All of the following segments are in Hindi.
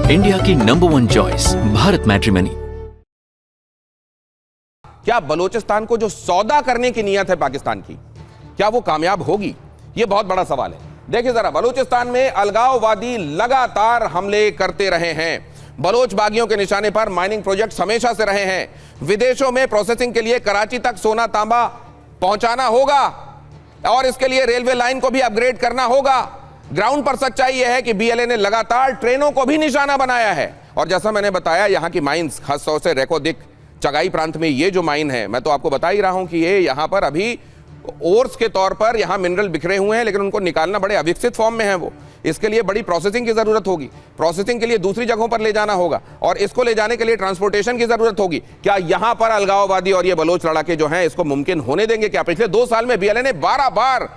इंडिया की नंबर 1 चॉइस भारत मैट्रिमनी। क्या बलूचिस्तान को जो सौदा करने की नीयत है पाकिस्तान की, क्या वो कामयाब होगी? ये बहुत बड़ा सवाल है। देखिए जरा, बलूचिस्तान में अलगाववादी लगातार हमले करते रहे हैं। बलोच बागियों के निशाने पर माइनिंग प्रोजेक्ट्स हमेशा से रहे हैं। विदेशों में प्रोसेसिंग के लिए कराची तक सोना तांबा पहुंचाना होगा और इसके लिए रेलवे लाइन को भी अपग्रेड करना होगा। ग्राउंड पर सच्चाई यह है कि बीएलए ने लगातार ट्रेनों को भी निशाना बनाया है। और जैसा मैंने बताया, यहां की माइंस, खासतौर से रेकोदिक चगाई प्रांत में ये जो माइन है, मैं तो आपको बता ही रहा हूं कि ये यहां पर अभी ओर्स के तौर पर यहां मिनरल बिखरे हुए हैं, लेकिन उनको निकालना बड़े अविकसित फॉर्म में है। वो इसके लिए बड़ी प्रोसेसिंग की जरूरत होगी। प्रोसेसिंग के लिए दूसरी जगहों पर ले जाना होगा और इसको ले जाने के लिए ट्रांसपोर्टेशन की जरूरत होगी। क्या यहां पर अलगाववादी और ये बलोच लड़ाके जो हैं इसको मुमकिन होने देंगे? क्या पिछले 2 साल में बीएलए ने 12 बार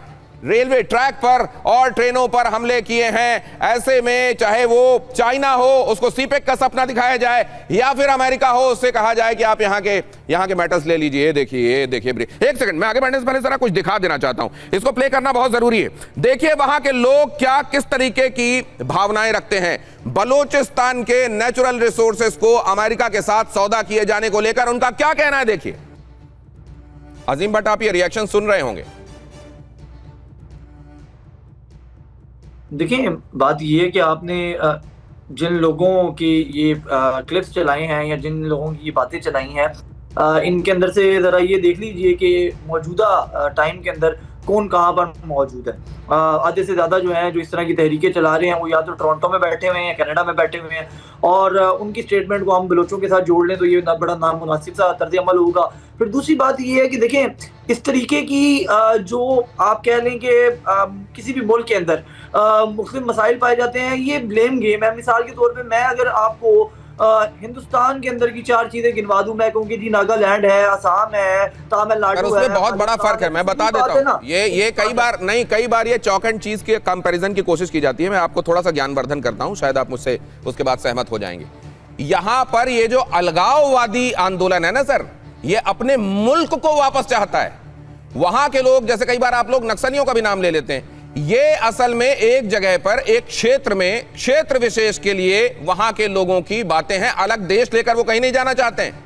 रेलवे ट्रैक पर और ट्रेनों पर हमले किए हैं? ऐसे में चाहे वो चाइना हो, उसको सीपेक का सपना दिखाया जाए, या फिर अमेरिका हो, उससे कहा जाए कि आप यहाँ के मैटर्स ले लीजिए। ये देखिए एक सेकंड, मैं आगे बढ़ने से पहले जरा कुछ दिखा देना चाहता हूं। इसको प्ले करना बहुत जरूरी है। देखिए वहां के लोग क्या किस तरीके की भावनाएं रखते हैं। बलूचिस्तान के नेचुरल रिसोर्सेस को अमेरिका के साथ सौदा किए जाने को लेकर उनका क्या कहना है, देखिए। अजीम भट्ट, आप ये रिएक्शन सुन रहे होंगे। देखिए, बात ये है कि आपने जिन लोगों की ये क्लिप्स चलाई हैं या जिन लोगों की ये बातें चलाई हैं, इनके अंदर से ज़रा ये देख लीजिए कि मौजूदा टाइम के अंदर कौन कहाँ पर मौजूद है। आधे से ज़्यादा जो है, जो इस तरह की तहरीकें चला रहे हैं, वो या तो टोरंटो में बैठे हुए हैं या कनाडा में बैठे हुए हैं। और उनकी स्टेटमेंट को हम बलोचों के साथ जोड़ लें तो ये बड़ा नामुनासिब सा तर्ज अमल होगा। फिर दूसरी बात ये है कि देखें, इस तरीके की जो आप कह लें कि किसी भी मुल्क के अंदर मुख्तलिफ मसाइल पाए जाते हैं, ये ब्लेम गेम है। मिसाल के तौर पे मैं अगर आपको हिंदुस्तान के अंदर की 4 चीजें गिनवा दूं, मैं कहूँगी जी नागालैंड है, असम है, तमिलनाडु है। उसमें बहुत बड़ा फर्क है, मैं बता देता हूँ। ये कई बार ये चॉक एंड चीज के कंपैरिजन की कोशिश की जाती है। मैं आपको थोड़ा सा ज्ञानवर्धन करता हूँ, शायद आप मुझसे उसके बाद सहमत हो जाएंगे। यहां पर ये जो अलगाववादी आंदोलन है ना सर, ये अपने मुल्क को वापस चाहता है। वहां के लोग, जैसे कई बार आप लोग नक्सलियों का भी नाम ले लेते हैं, ये असल में एक जगह पर, एक क्षेत्र में, क्षेत्र विशेष के लिए वहां के लोगों की बातें हैं। अलग देश लेकर वो कहीं नहीं जाना चाहते हैं।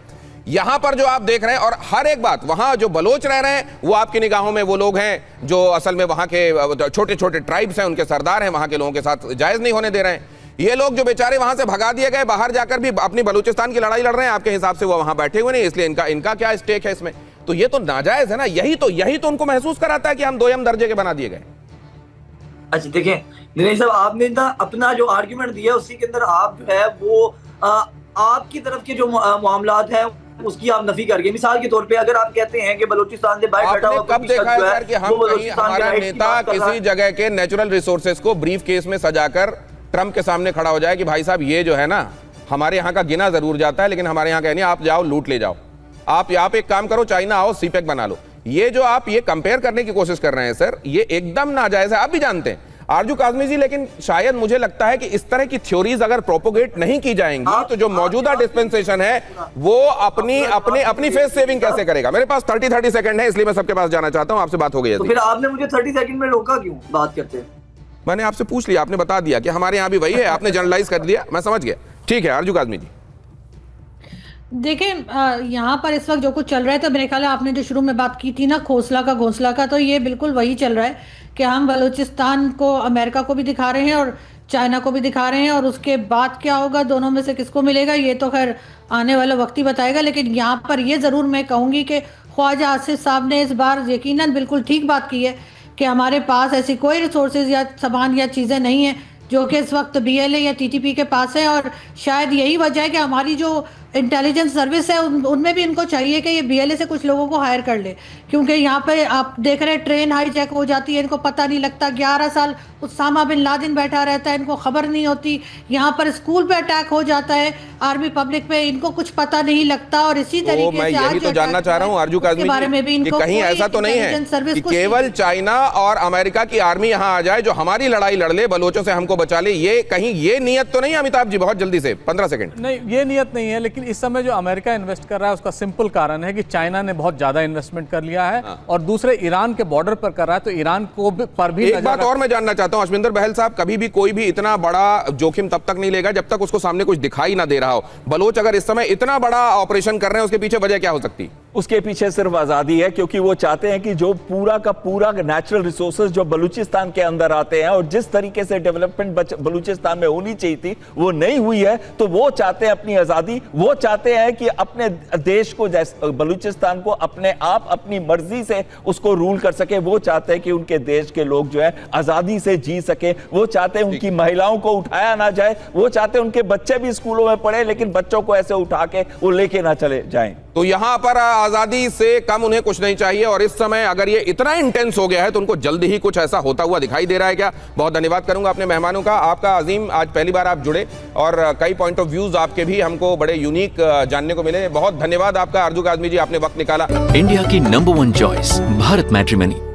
यहां पर जो आप देख रहे हैं, और हर एक बात, वहां जो बलोच रह रहे हैं वो आपकी निगाहों में वो लोग हैं जो असल में वहां के छोटे छोटे ट्राइब्स हैं, उनके सरदार हैं, वहां के लोगों के साथ जायज नहीं होने दे रहे हैं। ये लोग जो बेचारे वहां से भगा दिए गए, बाहर जाकर भी अपनी बलूचिस्तान की लड़ाई लड़ रहे हैं, आपके हिसाब से वो वहां बैठे हुए नहीं, इसलिए इनका क्या स्टेक है इसमें? तो ये तो नाजायज है ना। यही तो उनको महसूस कराता है कि हम 2 दर्जे के बना दिए गए। अच्छा देखें दिनेश साहब, आपने ना अपना जो आर्ग्यूमेंट दिया उसी के अंदर आप जो है वो आपकी तरफ के जो मामलात हैं उसकी आप नफी कर गए। मिसाल के तौर पे अगर आप कहते हैं कि बलूचिस्तान से बाहर बैठा हुआ कब देखा है सर कि हम कहीं हमारा नेता किसी जगह के नेचुरल रिसोर्सेज को ब्रीफ केस में सजाकर ट्रंप के सामने खड़ा हो जाए कि भाई साहब ये जो है ना, हमारे यहाँ का गिना जरूर जाता है, लेकिन हमारे यहाँ का नहीं, आप जाओ लूट ले जाओ, आप यहाँ पे एक काम करो, चाइना आओ, सीपेक बना लो। ये जो आप ये कंपेयर करने की कोशिश कर रहे हैं सर, ये एकदम नाजायज है। आप भी जानते हैं आरजू काज़मी जी, लेकिन शायद मुझे लगता है कि इस तरह की थ्योरीज अगर प्रोपोगेट नहीं की जाएंगी तो जो मौजूदा डिस्पेंसेशन है वो अपनी फेस सेविंग कैसे करेगा? मेरे पास 30 सेकंड है, इसलिए मैं सबके पास जाना चाहता हूं। आपसे बात हो गई है तो फिर आपने मुझे 30 सेकंड में रोका क्यों बात करते हैं? मैंने आपसे पूछ लिया, आपने बता दिया कि हमारे यहाँ भी वही है, आपने जनरलाइज कर दिया, मैं समझ गया। ठीक है आरजू काज़मी जी। देखिए, यहाँ पर इस वक्त जो कुछ चल रहा है, तो मेरे ख्याल है आपने जो शुरू में बात की थी ना घोंसला का, तो ये बिल्कुल वही चल रहा है कि हम बलूचिस्तान को अमेरिका को भी दिखा रहे हैं और चाइना को भी दिखा रहे हैं, और उसके बाद क्या होगा, दोनों में से किसको मिलेगा, ये तो खैर आने वाला वक्त ही बताएगा। लेकिन यहाँ पर ये ज़रूर मैं कहूँगी कि ख्वाजा आसिफ साहब ने इस बार यकीनन बिल्कुल ठीक बात की है कि हमारे पास ऐसी कोई रिसोर्सेज या सामान या चीज़ें नहीं हैं जो कि इस वक्त बीएलए या टीटीपी के पास है। और शायद यही वजह है कि हमारी जो इंटेलिजेंस सर्विस है उनमें भी इनको चाहिए कि ये बीएलए से कुछ लोगों को हायर कर ले, क्योंकि यहाँ पे आप देख रहे हैं ट्रेन हाईजैक हो जाती है, इनको पता नहीं लगता। 11 साल उसामा बिन लादेन बैठा रहता है, इनको खबर नहीं होती। यहाँ पर स्कूल पे अटैक हो जाता है, आर्मी पब्लिक पे, इनको कुछ पता नहीं लगता। और इसी तरीके मैं यही तो जानना चाह रहा हूँ आरजू काज़मी जी कि कहीं ऐसा तो नहीं है कि केवल चाइना और अमेरिका की आर्मी यहाँ आ जाए जो हमारी लड़ाई लड़ ले, बलोचों से हमको बचा ले, ये कहीं ये नियत तो नहीं है? अमिताभ जी बहुत जल्दी से 15 सेकंड। नहीं, ये नियत नहीं है, लेकिन इस समय जो अमेरिका इन्वेस्ट कर रहा है उसका सिंपल कारण है कि चाइना ने बहुत ज्यादा इन्वेस्टमेंट कर लिया है और दूसरे ईरान के बॉर्डर पर कर रहा है, तो ईरान को पर भी एक बात और मैं जानना चाहता हूं अशविंदर बहल साहब, कभी भी कोई भी इतना बड़ा जोखिम तब तक नहीं लेगा जब तक उसको सामने कुछ दिखाई ना दे रहा हो। बलोच अगर इस समय इतना बड़ा ऑपरेशन कर रहे हैं, उसके पीछे वजह क्या हो सकती? उसके पीछे सिर्फ आजादी है, क्योंकि वो चाहते हैं कि जो पूरा का पूरा नेचुरल रिसोर्सेज जो बलूचिस्तान के अंदर आते हैं और जिस तरीके से डेवलपमेंट बलूचिस्तान में होनी चाहिए थी वो नहीं हुई है, तो वो चाहते हैं अपनी आजादी। वो चाहते हैं कि अपने देश को, बलूचिस्तान को अपने आप अपनी मर्जी से उसको रूल कर सके। वो चाहते हैं कि उनके देश के लोग जो है आजादी से जी सके। वो चाहते हैं उनकी महिलाओं को उठाया ना जाए। वो चाहते हैं उनके बच्चे भी स्कूलों में पढ़े, लेकिन बच्चों को ऐसे उठा के वो लेके ना चले जाएं। तो यहां पर आजादी से कम उन्हें कुछ नहीं चाहिए, और इस समय अगर ये इतना इंटेंस हो गया है तो उनको जल्दी ही कुछ ऐसा होता हुआ दिखाई दे रहा है क्या? बहुत धन्यवाद करूंगा अपने मेहमानों का। आपका अजीम, आज पहली बार आप जुड़े और कई पॉइंट ऑफ व्यूज आपके भी हमको बड़े यूनिक जानने को मिले। बहुत धन्यवाद आपका अर्जुन आजमी जी, आपने वक्त निकाला। इंडिया की नंबर 1 चॉइस भारत मैट्रिमनी।